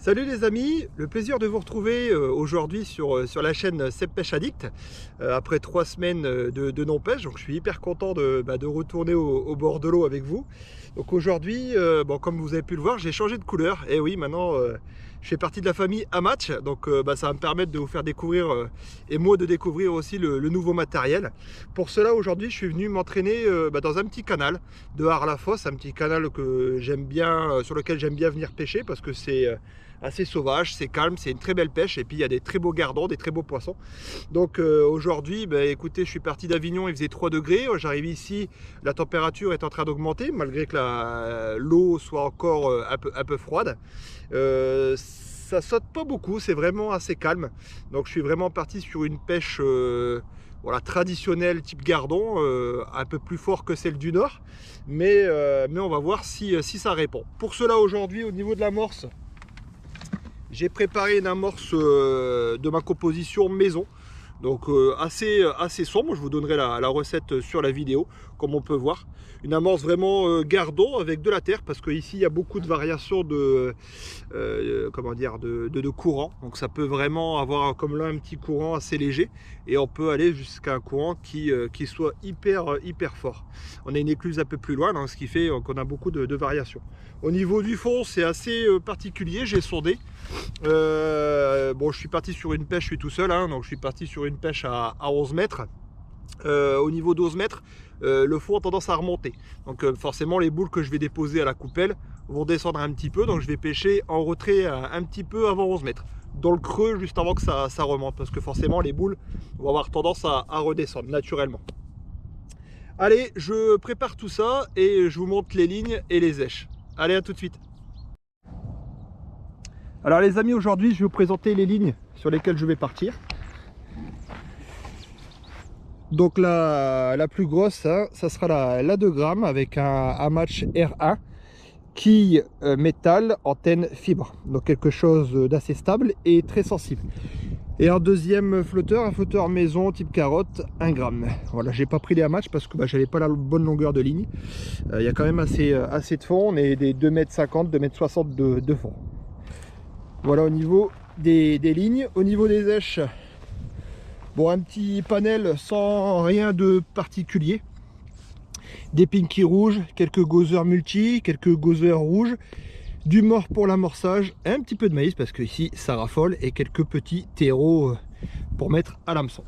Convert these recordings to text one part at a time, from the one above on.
Salut les amis, le plaisir de vous retrouver aujourd'hui sur la chaîne Seb Pêche Addict après 3 semaines de non-pêche. Donc je suis hyper content de retourner au bord de l'eau avec vous. Donc aujourd'hui, bon, comme vous avez pu le voir, j'ai changé de couleur. Et oui, maintenant je fais partie de la famille Amatch, donc ça va me permettre de vous faire découvrir et moi de découvrir aussi le nouveau matériel. Pour cela, aujourd'hui, je suis venu m'entraîner dans un petit canal de Har-la-Fosse, un petit canal que j'aime bien, sur lequel j'aime bien venir pêcher parce que c'est assez sauvage, c'est calme, c'est une très belle pêche et puis il y a des très beaux gardons, des très beaux poissons. Donc aujourd'hui, écoutez, je suis parti d'Avignon, il faisait 3 degrés, j'arrive ici, la température est en train d'augmenter malgré que l'eau soit encore un peu froide. Ça saute pas beaucoup, c'est vraiment assez calme. Donc je suis vraiment parti sur une pêche voilà, traditionnelle type gardon, un peu plus fort que celle du nord, mais on va voir si ça répond. Pour cela aujourd'hui, au niveau de l'amorce, j'ai préparé une amorce de ma composition maison, donc assez sombre. Je vous donnerai la recette sur la vidéo, comme on peut voir. Une amorce vraiment gardon avec de la terre, parce qu'ici il y a beaucoup de variations de courant. Donc ça peut vraiment avoir comme là un petit courant assez léger, et on peut aller jusqu'à un courant qui soit hyper fort. On a une écluse un peu plus loin, ce qui fait qu'on a beaucoup de variations. Au niveau du fond, c'est assez particulier. J'ai sondé. Bon, je suis parti sur une pêche, je suis tout seul, donc je suis parti sur une pêche à 11 mètres. Au niveau d'11 mètres, le fond a tendance à remonter. Donc forcément, les boules que je vais déposer à la coupelle vont descendre un petit peu. Donc je vais pêcher en retrait un petit peu avant 11 mètres. Dans le creux, juste avant que ça remonte. Parce que forcément, les boules vont avoir tendance à redescendre naturellement. Allez, je prépare tout ça et je vous montre les lignes et les èches. Allez, à tout de suite. Alors les amis, aujourd'hui je vais vous présenter les lignes sur lesquelles je vais partir. Donc la plus grosse, ça sera la 2 grammes avec un Amatch R1, quille métal, antenne fibre. Donc quelque chose d'assez stable et très sensible. Et un deuxième flotteur, un flotteur maison type carotte, 1 gramme. Voilà, j'ai pas pris les Amatch parce que j'avais pas la bonne longueur de ligne. Il y a quand même assez de fond, on est des 2,50 m, 2,60 m de fond. Voilà au niveau des lignes. Au niveau des èches, bon, un petit panel sans rien de particulier. Des pinky rouges, quelques gozer multi, quelques gozer rouges, du mort pour l'amorçage, un petit peu de maïs parce que ici ça raffole, et quelques petits terreaux pour mettre à l'hameçon.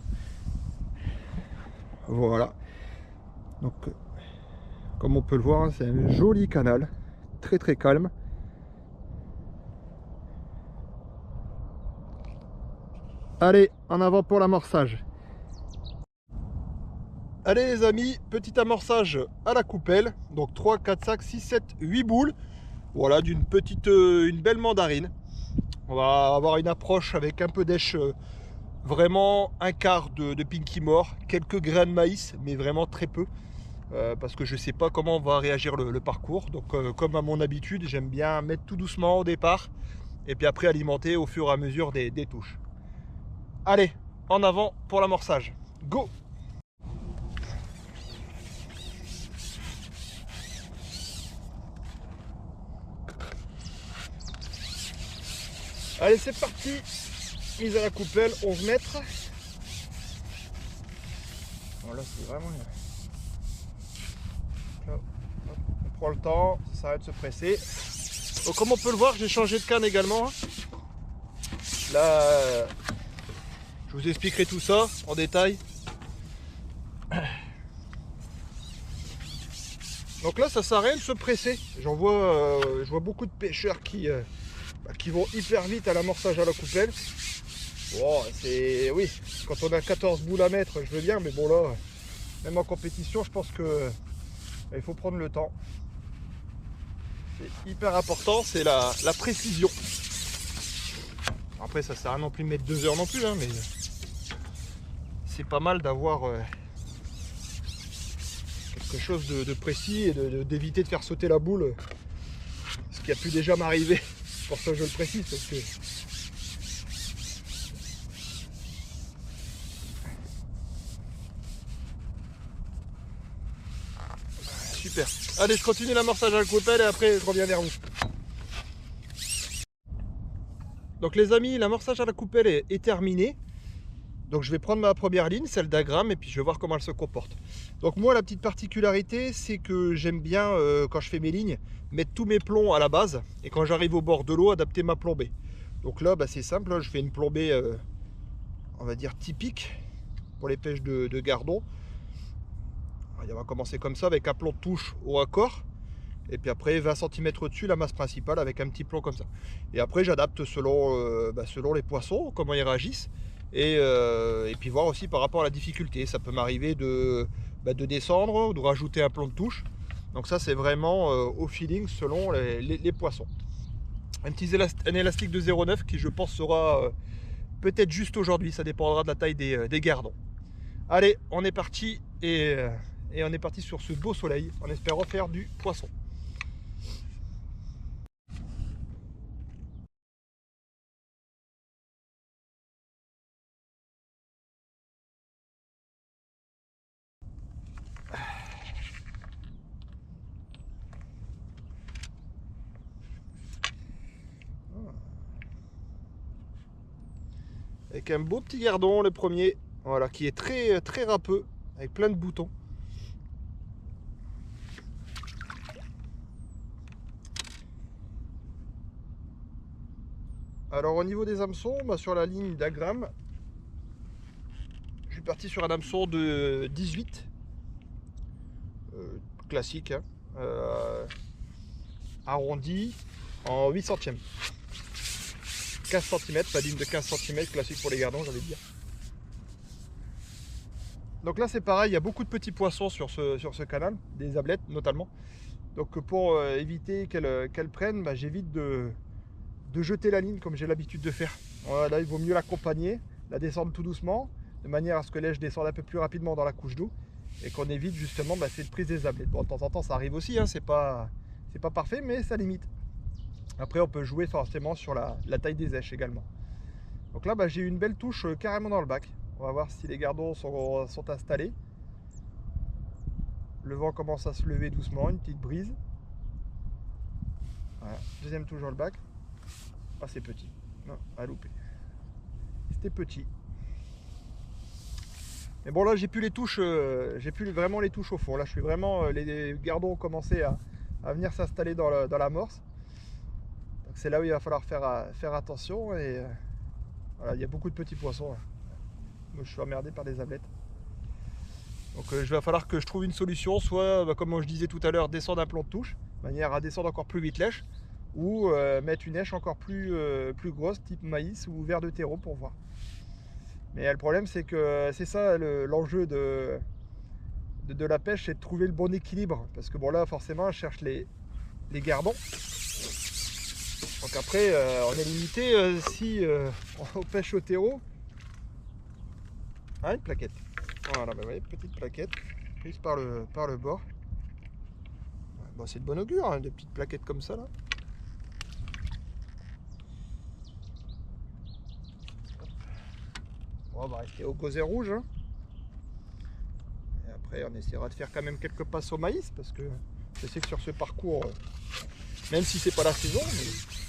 Voilà. Donc comme on peut le voir, c'est un joli canal, très calme. Allez, en avant pour l'amorçage. Allez les amis, petit amorçage à la coupelle. Donc 3, 4, 5, 6, 7, 8 boules. Voilà, d'une petite, une belle mandarine. On va avoir une approche avec un peu d'èche, vraiment un quart de pinky mort. Quelques grains de maïs, mais vraiment très peu. Parce que je ne sais pas comment va réagir le parcours. Donc comme à mon habitude, j'aime bien mettre tout doucement au départ. Et puis après alimenter au fur et à mesure des touches. Allez, en avant pour l'amorçage. Go! Allez, c'est parti. Mise à la coupelle, 11 mètres. Voilà, c'est vraiment... Là, on prend le temps, ça s'arrête de se presser. Donc comme on peut le voir, j'ai changé de canne également. Là, je vous expliquerai tout ça en détail. Donc là, ça s'arrête de se presser. Je vois beaucoup de pêcheurs qui vont hyper vite à l'amorçage à la coupelle. Bon, oui, quand on a 14 boules à mettre, je veux bien, mais bon là, même en compétition, je pense que il faut prendre le temps. C'est hyper important, c'est la précision. Après, ça sert à rien non plus de mettre 2 heures non plus, mais c'est pas mal d'avoir quelque chose de précis et d'éviter de faire sauter la boule, ce qui a pu déjà m'arriver. C'est pour ça que je le précise, parce que super. Allez, je continue l'amorçage à la coupelle et après je reviens vers vous. Donc les amis, l'amorçage à la coupelle est terminé. Donc je vais prendre ma première ligne, celle d'Agram, et puis je vais voir comment elle se comporte. Donc moi, la petite particularité, c'est que j'aime bien, quand je fais mes lignes, mettre tous mes plombs à la base, et quand j'arrive au bord de l'eau, adapter ma plombée. Donc là, bah, c'est simple, hein, je fais une plombée, on va dire typique, pour les pêches de gardon. On va commencer comme ça, avec un plomb de touche au raccord. Et puis après 20 cm au-dessus, la masse principale avec un petit plomb comme ça. Et après j'adapte selon les poissons, comment ils réagissent. Et puis voir aussi par rapport à la difficulté. Ça peut m'arriver de descendre, de rajouter un plomb de touche. Donc ça c'est vraiment au feeling selon les poissons. Un élastique de 0,9 qui je pense sera peut-être juste aujourd'hui. Ça dépendra de la taille des gardons. Allez, on est parti et on est parti sur ce beau soleil en espérant faire du poisson. Avec un beau petit gardon, le premier, voilà, qui est très râpeux, avec plein de boutons. Alors au niveau des hameçons, sur la ligne d'Agram, je suis parti sur un hameçon de 18, classique, hein, arrondi en 8 centièmes. 15 cm, la ligne de 15 cm classique pour les gardons, j'allais dire. Donc là c'est pareil, il y a beaucoup de petits poissons sur ce canal, des ablettes notamment. Donc pour éviter qu'elles prennent, j'évite de jeter la ligne comme j'ai l'habitude de faire. Voilà, là il vaut mieux l'accompagner, la descendre tout doucement, de manière à ce que l'èche descende un peu plus rapidement dans la couche d'eau et qu'on évite justement cette prise des ablettes. Bon, de temps en temps ça arrive aussi, hein, c'est pas parfait, mais ça limite. Après on peut jouer forcément sur la taille des èches également. Donc là j'ai une belle touche carrément dans le bac. On va voir si les gardons sont installés. Le vent commence à se lever doucement, une petite brise. Voilà. Deuxième touche dans le bac. Ah c'est petit. Non, à louper. C'était petit. Mais bon là j'ai plus les touches, j'ai plus vraiment les touches au fond. Là je suis vraiment, les gardons ont commencé à venir s'installer dans l'amorce. Donc c'est là où il va falloir faire attention et voilà, il y a beaucoup de petits poissons. Là. Moi, je suis emmerdé par les ablettes. Donc il va falloir que je trouve une solution, soit comme je disais tout à l'heure, descendre un plomb de touche, de manière à descendre encore plus vite l'èche, ou mettre une èche encore plus grosse, type maïs ou ver de terreau pour voir. Mais le problème c'est que c'est ça l'enjeu de la pêche, c'est de trouver le bon équilibre. Parce que bon là forcément je cherche les gardons. Donc après on est limité si on pêche au terreau. Ah, une plaquette. Voilà, vous voyez, petite plaquette prise par le bord. Bon, c'est de bon augure, hein, des petites plaquettes comme ça là. Bon, on va rester au gosier rouge. Hein. Et après, on essaiera de faire quand même quelques passes au maïs parce que je sais que sur ce parcours, même si c'est pas la saison, mais...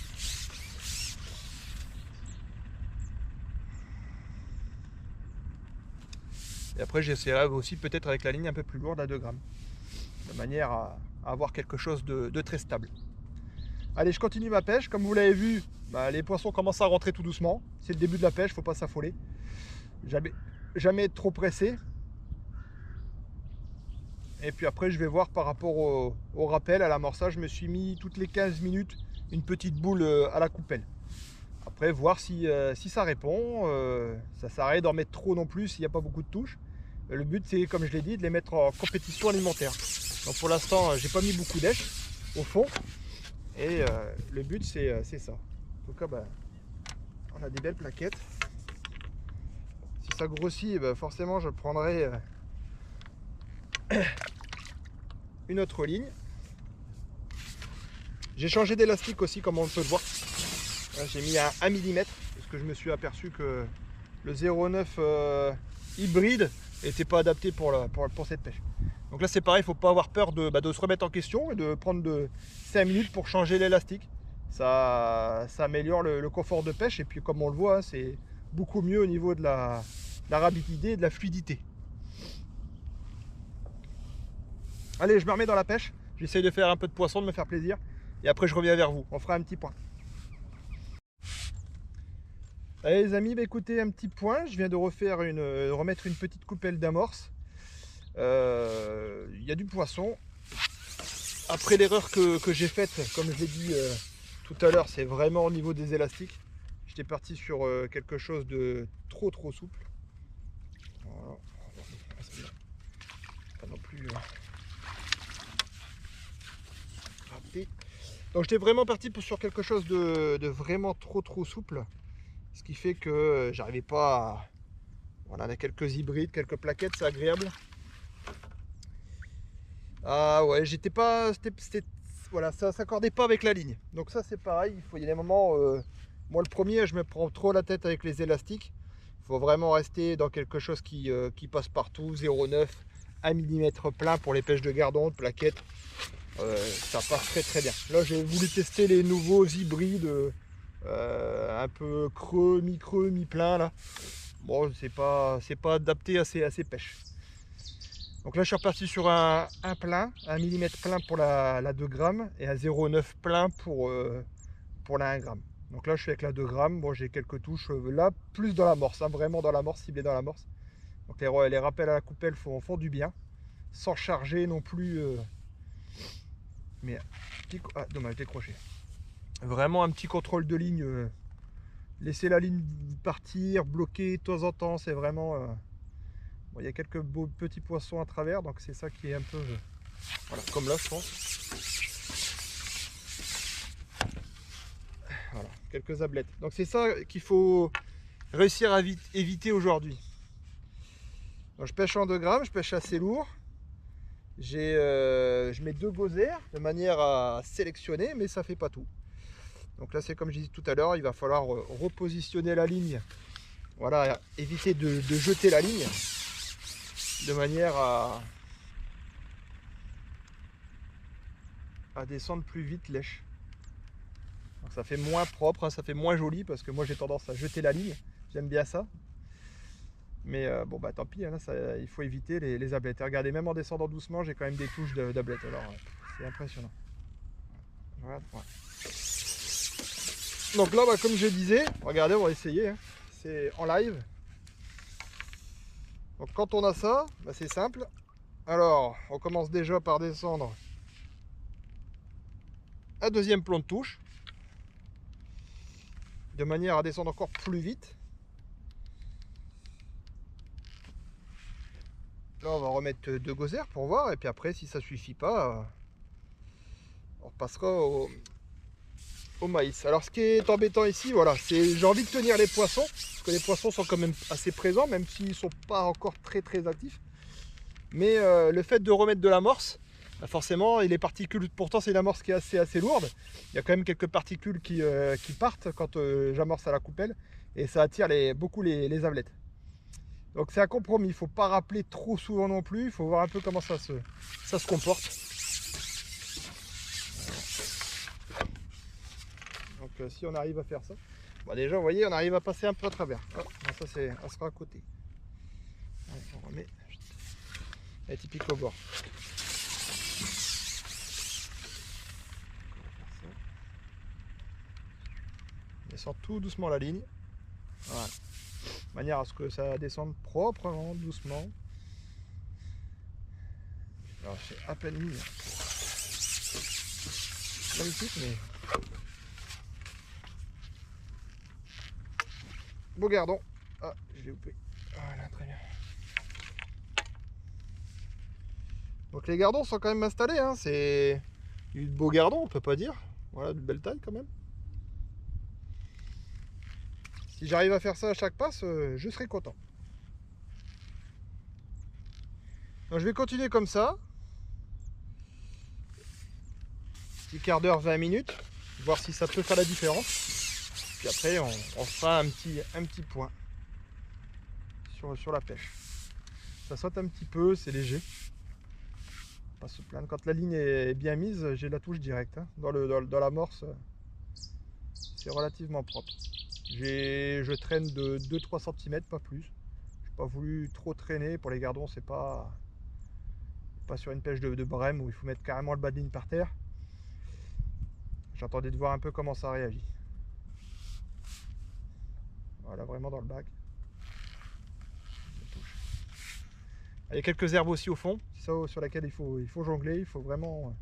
Et après j'essaierai aussi peut-être avec la ligne un peu plus lourde à 2 grammes. De manière à avoir quelque chose de très stable. Allez, je continue ma pêche. Comme vous l'avez vu, les poissons commencent à rentrer tout doucement. C'est le début de la pêche, il ne faut pas s'affoler. Jamais être trop pressé. Et puis après je vais voir par rapport au rappel, à l'amorçage. Je me suis mis toutes les 15 minutes une petite boule à la coupelle. Après voir si ça répond, ça sert à rien d'en mettre trop non plus s'il n'y a pas beaucoup de touches. Le but c'est, comme je l'ai dit, de les mettre en compétition alimentaire. Donc pour l'instant j'ai pas mis beaucoup d'èches au fond. Et le but c'est ça. En tout cas on a des belles plaquettes. Si ça grossit, forcément je prendrai une autre ligne. J'ai changé d'élastique aussi comme on peut le voir. J'ai mis à 1 mm parce que je me suis aperçu que le 0,9 hybride n'était pas adapté pour cette pêche. Donc là c'est pareil, il ne faut pas avoir peur de se remettre en question et de prendre 5 minutes pour changer l'élastique. ça améliore le confort de pêche. Et puis comme on le voit, hein, c'est beaucoup mieux au niveau de la rapidité et de la fluidité. Allez, je me remets dans la pêche. J'essaye de faire un peu de poisson, de me faire plaisir. Et après, je reviens vers vous. On fera un petit point. Allez les amis, bah écoutez, un petit point. Je viens de remettre une petite coupelle d'amorce. Il y a du poisson. Après l'erreur que j'ai faite, comme je l'ai dit tout à l'heure, c'est vraiment au niveau des élastiques. J'étais parti sur quelque chose de trop souple. Voilà. Pas non plus râpé. Donc j'étais vraiment parti sur quelque chose de vraiment trop souple. Ce qui fait que j'arrivais pas à... Voilà, on a quelques hybrides, quelques plaquettes, c'est agréable. Ah ouais, j'étais pas... Voilà, ça s'accordait pas avec la ligne. Donc ça c'est pareil, il y a des moments... moi le premier, je me prends trop la tête avec les élastiques. Il faut vraiment rester dans quelque chose qui passe partout, 0,9, 1 mm plein pour les pêches de gardon, de plaquettes. Ça passe très bien. Là j'ai voulu tester les nouveaux hybrides un peu creux, mi-plein là. Bon, c'est pas adapté à ces pêches. Donc là je suis reparti sur un plein, 1 mm plein pour la 2 grammes et un 0,9 plein pour la 1 gramme. Donc là je suis avec la 2 grammes, bon j'ai quelques touches là, plus dans l'amorce, hein, vraiment dans l'amorce, ciblé dans l'amorce. Donc les rappels à la coupelle font du bien, sans charger non plus. Mais ah, dommage, décroché. Vraiment un petit contrôle de ligne, laisser la ligne partir, bloquer de temps en temps, c'est vraiment... Bon, il y a quelques beaux petits poissons à travers, donc c'est ça qui est un peu... voilà, comme là je pense. Voilà, quelques ablettes. Donc c'est ça qu'il faut réussir à éviter aujourd'hui. Je pêche en 2 grammes, je pêche assez lourd. Je mets 2 gozers de manière à sélectionner, mais ça fait pas tout. Donc là c'est comme je disais tout à l'heure, il va falloir repositionner la ligne. Voilà, éviter de jeter la ligne de manière à descendre plus vite lèche. Donc ça fait moins propre, hein, ça fait moins joli parce que moi j'ai tendance à jeter la ligne. J'aime bien ça. Mais bon bah tant pis, hein, là, il faut éviter les ablettes. Et regardez, même en descendant doucement, j'ai quand même des touches d'ablettes. Alors c'est impressionnant. Voilà, voilà. Donc là, bah, comme je disais, regardez, on va essayer. Hein. C'est en live. Donc quand on a ça, bah, c'est simple. Alors, on commence déjà par descendre un deuxième plomb de touche, de manière à descendre encore plus vite. Là, on va remettre 2 gozers pour voir, et puis après, si ça suffit pas, on repassera au maïs. Alors, ce qui est embêtant ici, voilà, c'est j'ai envie de tenir les poissons, parce que les poissons sont quand même assez présents, même s'ils ne sont pas encore très actifs. Mais le fait de remettre de l'amorce, forcément, et les particules, pourtant c'est une amorce qui est assez lourde, il y a quand même quelques particules qui partent quand j'amorce à la coupelle, et ça attire beaucoup les ablettes. Donc c'est un compromis, il ne faut pas rappeler trop souvent non plus, il faut voir un peu comment ça se comporte. Donc si on arrive à faire ça, bon, déjà vous voyez, on arrive à passer un peu à travers. Oh, ça sera à côté. Allez, on remet. Et typique au bord. On descend tout doucement la ligne. Voilà. De manière à ce que ça descende proprement, doucement. Alors c'est à peine mis. Magnifique, mais... Beau gardon. Ah, je l'ai loupé. Voilà, très bien. Donc les gardons sont quand même installés, hein. C'est du beau gardon, on peut pas dire. Voilà, de belle taille quand même. Si j'arrive à faire ça à chaque passe, je serai content. Donc je vais continuer comme ça. Petit quart d'heure, 20 minutes. Voir si ça peut faire la différence. Puis après, on fera un petit point sur la pêche. Ça saute un petit peu, c'est léger. Pas se plaindre. Quand la ligne est bien mise, j'ai la touche directe. Hein. Dans l'amorce, c'est relativement propre. Je traîne de 2-3 cm, pas plus. Je n'ai pas voulu trop traîner. Pour les gardons, c'est pas sur une pêche de brème où il faut mettre carrément le bas de ligne par terre. J'attendais de voir un peu comment ça réagit. Voilà, vraiment dans le bac. Il y a quelques herbes aussi au fond, c'est ça sur laquelle il faut jongler, il faut vraiment...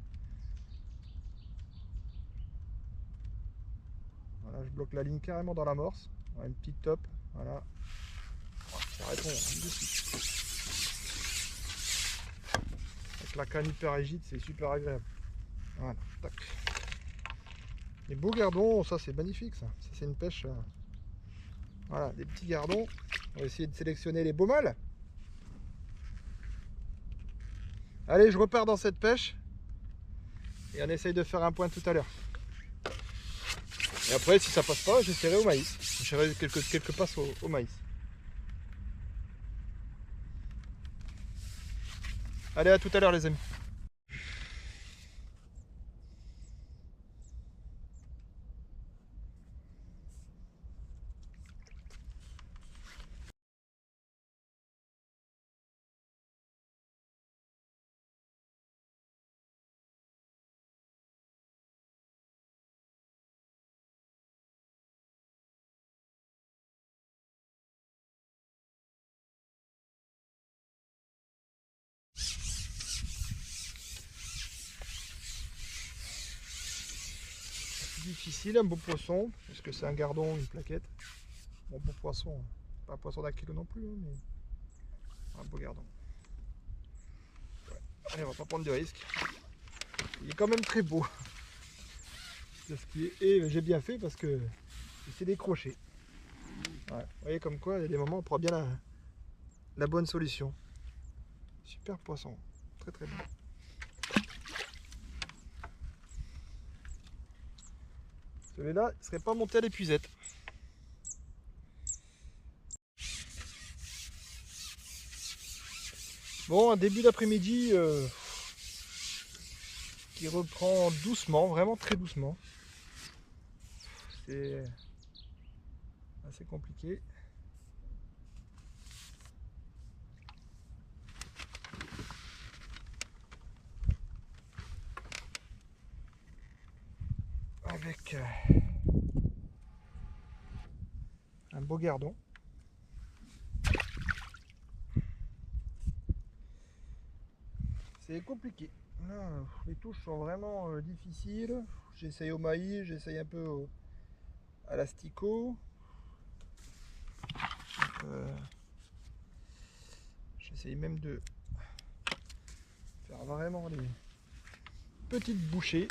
Voilà, je bloque la ligne carrément dans l'amorce. Voilà, une petite top, voilà. Ça répond de suite. Avec la canne hyper rigide, c'est super agréable. Voilà, tac. Les beaux gardons, ça c'est magnifique ça. Ça c'est une pêche... Voilà, des petits gardons. On va essayer de sélectionner les beaux mâles. Allez, je repars dans cette pêche. Et on essaye de faire un point tout à l'heure. Et après, si ça passe pas, j'essaierai au maïs. J'essaierai quelques passes au maïs. Allez, à tout à l'heure les amis. Difficile, un beau poisson. Est-ce que c'est un gardon, une plaquette? Bon, beau poisson, pas un poisson d'un kilo non plus, hein, mais un beau gardon. Ouais. Allez, on va pas prendre de risques. Il est quand même très beau. C'est ce qui est... Et j'ai bien fait parce que c'est décroché. Ouais. Vous voyez comme quoi, il y a des moments où on prend bien la bonne solution. Super poisson, très très bon. Celui-là, il ne serait pas monté à l'épuisette. Bon, un début d'après-midi qui reprend doucement, vraiment très doucement. C'est assez compliqué. Avec un beau gardon. C'est compliqué. Là, les touches sont vraiment difficiles. J'essaye au maïs, j'essaye un peu à l'asticot. J'essaye même de faire vraiment les petites bouchées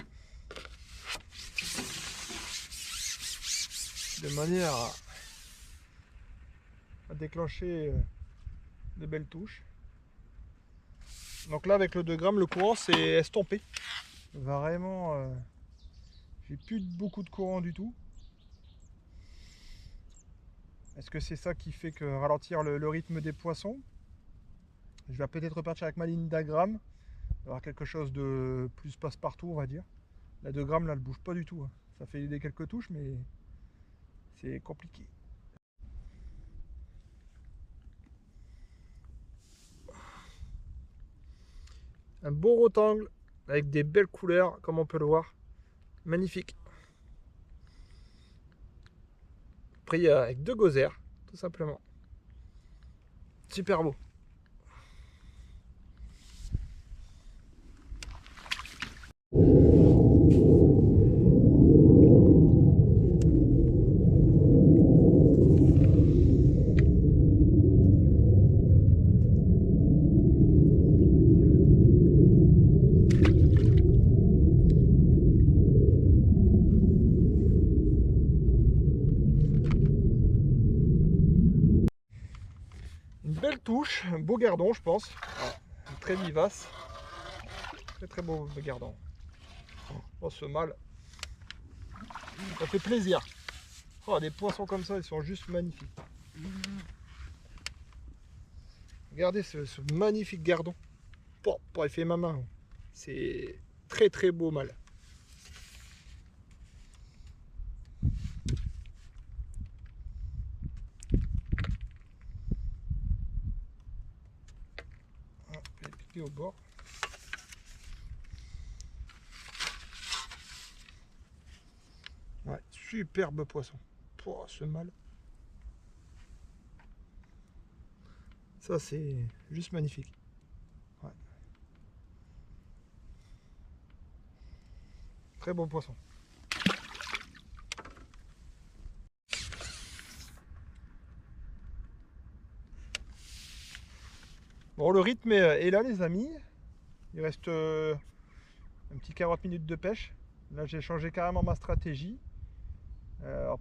de manière à déclencher de belles touches. Donc là avec le 2 grammes, le courant s'est estompé. Vraiment, j'ai plus beaucoup de courant du tout. Est-ce que c'est ça qui fait que ralentir le rythme des poissons? Je vais peut-être repartir avec ma ligne d'1 gramme, avoir quelque chose de plus passe-partout, on va dire. La 2 grammes là, elle bouge pas du tout. Hein. Ça fait des quelques touches, mais c'est compliqué. Un beau rectangle avec des belles couleurs, comme on peut le voir. Magnifique. Pris avec 2 gozères, tout simplement. Super beau. Belle touche, un beau gardon je pense, très vivace, très beau gardon. Oh ce mâle, ça fait plaisir. Oh, des poissons comme ça, ils sont juste magnifiques. Regardez ce magnifique gardon. Il fait ma main, c'est très beau mâle. Et au bord. Ouais, superbe poisson. Oh, ce mâle. Ça, c'est juste magnifique. Ouais. Très bon poisson. Bon, le rythme est là, les amis. Il reste un petit 40 minutes de pêche. Là, j'ai changé carrément ma stratégie. En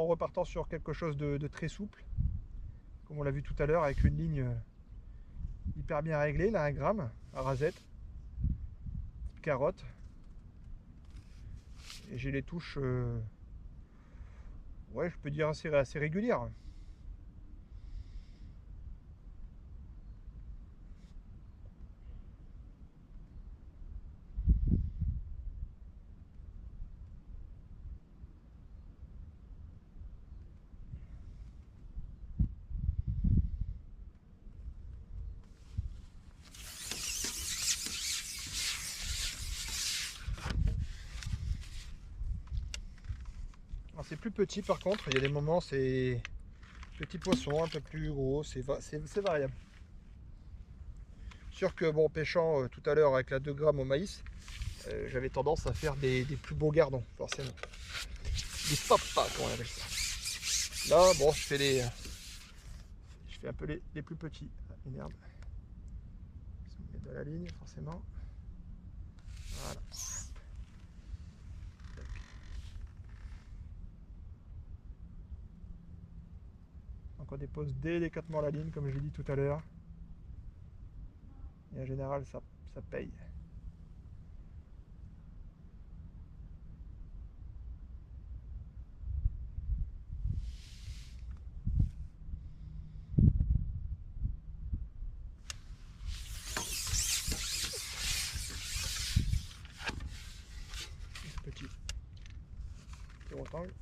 repartant sur quelque chose de très souple. Comme on l'a vu tout à l'heure, avec une ligne hyper bien réglée, là, 1 gramme à rasette. Carotte. Et j'ai les touches, ouais, je peux dire assez régulières. C'est plus petit par contre, il y a des moments c'est petit poisson, un peu plus gros, c'est variable. Sûr que bon, pêchant tout à l'heure avec la 2 grammes au maïs, j'avais tendance à faire des plus beaux gardons, forcément. Des papas, comme on appelle ça. Là, bon, je fais un peu les plus petits. Ah, énerve. Ils sont mis dans la ligne, forcément. Voilà. Donc on dépose délicatement la ligne, comme je l'ai dit tout à l'heure. Et en général, ça paye. Petit rectangle.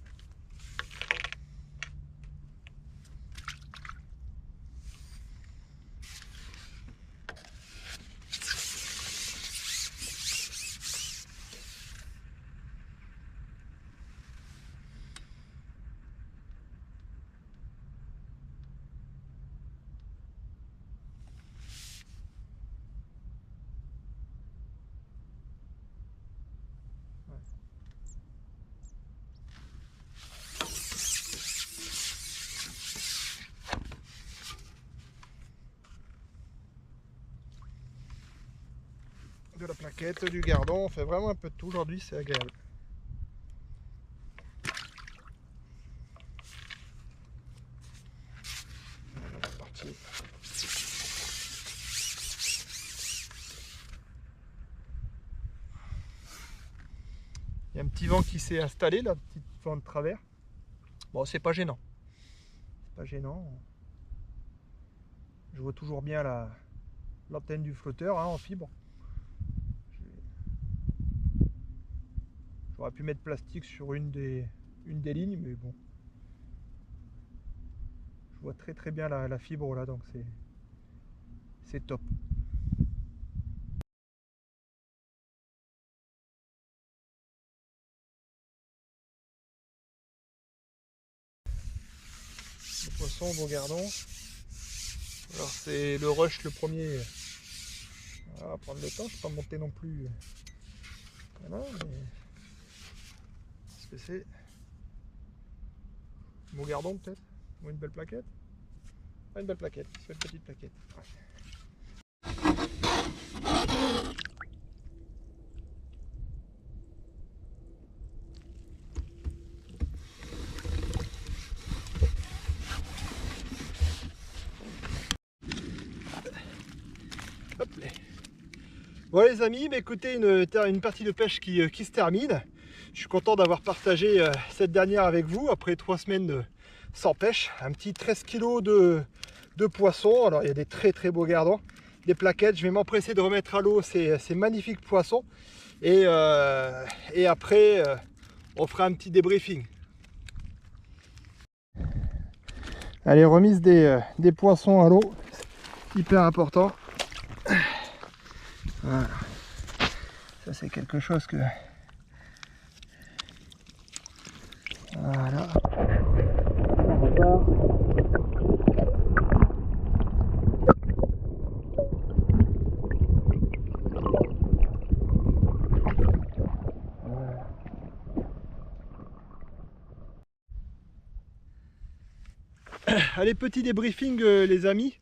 De la plaquette, du gardon, on fait vraiment un peu de tout aujourd'hui, c'est agréable. C'est parti. Il y a un petit vent qui s'est installé, là, petit vent de travers. Bon, c'est pas gênant. C'est pas gênant. Je vois toujours bien l'antenne du flotteur, hein, en fibre. J'aurais pu mettre plastique sur une des lignes, mais bon. Je vois très bien la fibre là, donc c'est top. Le poisson, bon gardon. Alors c'est le rush le premier. On va prendre le temps, je ne vais pas monter non plus. Voilà, mais qu'est-ce que c'est? Mon gardon peut-être? Ou une belle plaquette? Pas une belle plaquette, c'est une petite plaquette. Ouais. Hop là. Bon les amis, mais écoutez, une partie de pêche qui se termine. Je suis content d'avoir partagé cette dernière avec vous après 3 semaines sans pêche. Un petit 13 kg de poissons. Alors il y a des très beaux gardons, des plaquettes. Je vais m'empresser de remettre à l'eau ces magnifiques poissons. Et après, on fera un petit débriefing. Allez, remise des poissons à l'eau, hyper important. Voilà. Ça c'est quelque chose que... Voilà. On repart. Allez, petit débriefing les amis,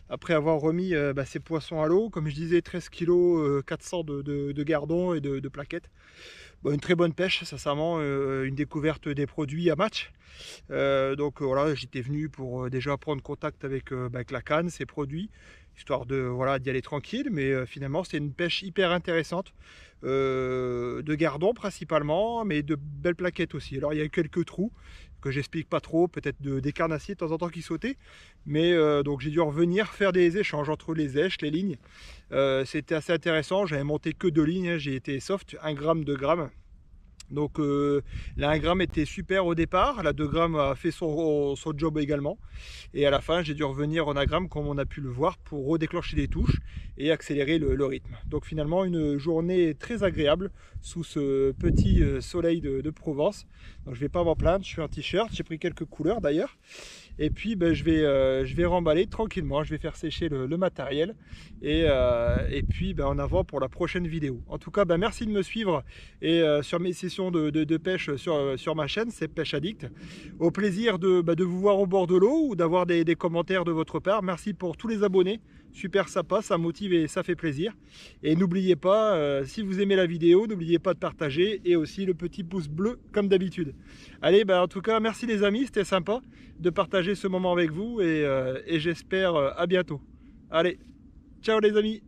après avoir remis ces poissons à l'eau, comme je disais 13 kg 400 de gardons et de plaquettes. Bon, une très bonne pêche, sincèrement, une découverte des produits à match. Donc voilà, j'étais venu pour déjà prendre contact avec la canne, ses produits, histoire de voilà d'y aller tranquille, mais finalement c'était une pêche hyper intéressante, de gardons principalement, mais de belles plaquettes aussi. Alors il y a eu quelques trous que j'explique pas trop, peut-être des carnassiers de temps en temps qui sautaient, mais donc j'ai dû revenir faire des échanges entre les éches, les lignes. C'était assez intéressant, j'avais monté que 2 lignes, j'ai été soft, 1 gramme, 2 grammes. Donc la 1 gramme était super au départ, la 2 grammes a fait son job également. Et à la fin, j'ai dû revenir en 1 gramme, comme on a pu le voir, pour redéclencher les touches et accélérer le rythme. Donc finalement, une journée très agréable sous ce petit soleil de Provence. Donc je ne vais pas m'en plaindre, je suis en t-shirt, j'ai pris quelques couleurs d'ailleurs. Et puis je vais remballer tranquillement, je vais faire sécher le matériel et puis en avant pour la prochaine vidéo. En tout cas, merci de me suivre et sur mes sessions de pêche sur ma chaîne, c'est Pêche Addict. Au plaisir de vous voir au bord de l'eau ou d'avoir des commentaires de votre part. Merci pour tous les abonnés, super sympa, ça motive et ça fait plaisir. Et n'oubliez pas, si vous aimez la vidéo, n'oubliez pas de partager et aussi le petit pouce bleu comme d'habitude. Allez, en tout cas, merci les amis, c'était sympa de partager ce moment avec vous et j'espère à bientôt. Allez, ciao les amis!